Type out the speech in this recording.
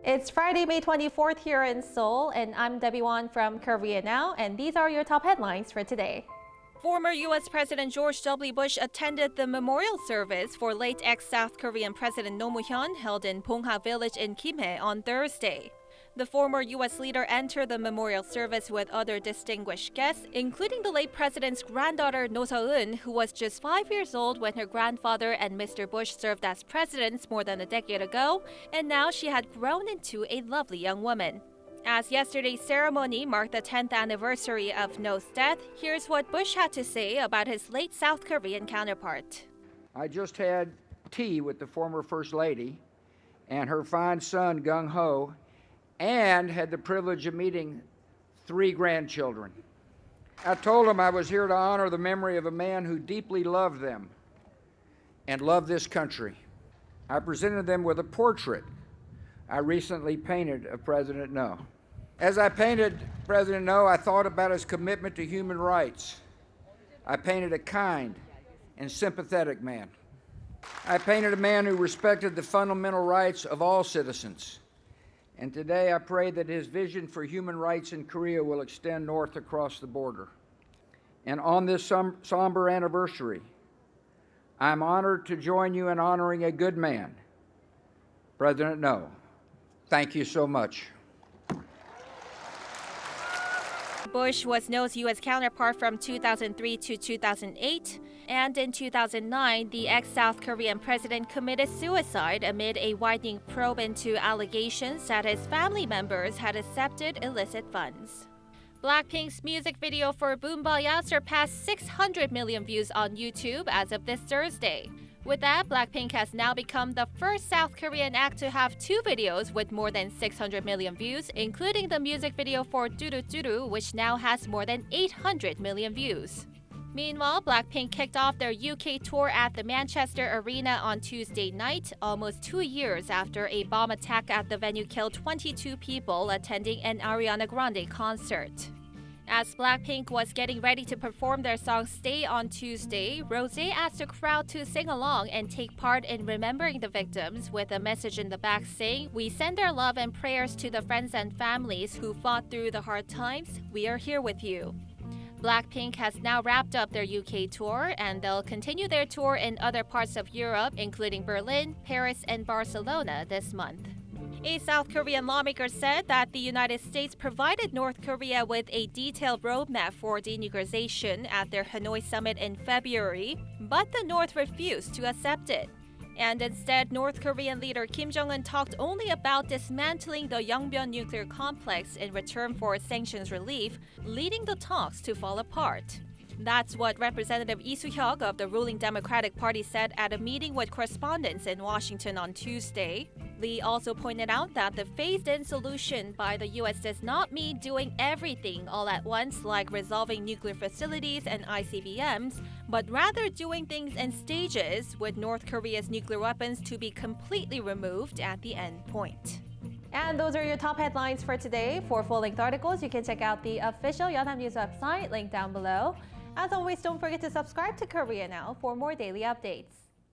It's Friday, May 24th here in Seoul, and I'm Debbie Won from Korea Now, and these are your top headlines for today. Former U.S. President George W. Bush attended the memorial service for late ex-South Korean President Roh Moo-hyun held in Bongha Village in Kimhae on Thursday. The former U.S. leader entered the memorial service with other distinguished guests, including the late president's granddaughter Roh Seol-eun, who was just 5 years old when her grandfather and Mr. Bush served as presidents more than a decade ago, and now she had grown into a lovely young woman. As yesterday's ceremony marked the 10th anniversary of Roh's death, here's what Bush had to say about his late South Korean counterpart. I just had tea with the former First Lady and her fine son, Gung-ho, and had the privilege of meeting 3 grandchildren. I told them I was here to honor the memory of a man who deeply loved them and loved this country. I presented them with a portrait I recently painted of President Roh. As I painted President Roh, I thought about his commitment to human rights. I painted a kind and sympathetic man. I painted a man who respected the fundamental rights of all citizens. And today I pray that his vision for human rights in Korea will extend north across the border. And on this somber anniversary, I'm honored to join you in honoring a good man, President Roh. Thank you so much. Bush was Roh's U.S. counterpart from 2003 to 2008, and in 2009, the ex-South Korean president committed suicide amid a widening probe into allegations that his family members had accepted illicit funds. BLACKPINK's music video for Boombayah surpassed 600 million views on YouTube as of this Thursday. With that, BLACKPINK has now become the first South Korean act to have 2 videos with more than 600 million views, including the music video for Ddu-Du, which now has more than 800 million views. Meanwhile, BLACKPINK kicked off their UK tour at the Manchester Arena on Tuesday night, almost 2 years after a bomb attack at the venue killed 22 people attending an Ariana Grande concert. As BLACKPINK was getting ready to perform their song Stay on Tuesday, Rosé asked the crowd to sing along and take part in remembering the victims with a message in the back saying, "We send our love and prayers to the friends and families who fought through the hard times. We are here with you." BLACKPINK has now wrapped up their UK tour, and they'll continue their tour in other parts of Europe, including Berlin, Paris, and Barcelona this month. A South Korean lawmaker said that the United States provided North Korea with a detailed roadmap for denuclearization at their Hanoi summit in February, but the North refused to accept it. And instead, North Korean leader Kim Jong-un talked only about dismantling the Yongbyon nuclear complex in return for sanctions relief, leading the talks to fall apart. That's what Representative Lee Soo-hyuk of the ruling Democratic Party said at a meeting with correspondents in Washington on Tuesday. Lee also pointed out that the phased-in solution by the U.S. does not mean doing everything all at once, like resolving nuclear facilities and ICBMs, but rather doing things in stages, with North Korea's nuclear weapons to be completely removed at the end point. And those are your top headlines for today. For full-length articles, you can check out the official Yonhap News website, linked down below. As always, don't forget to subscribe to Korea Now for more daily updates.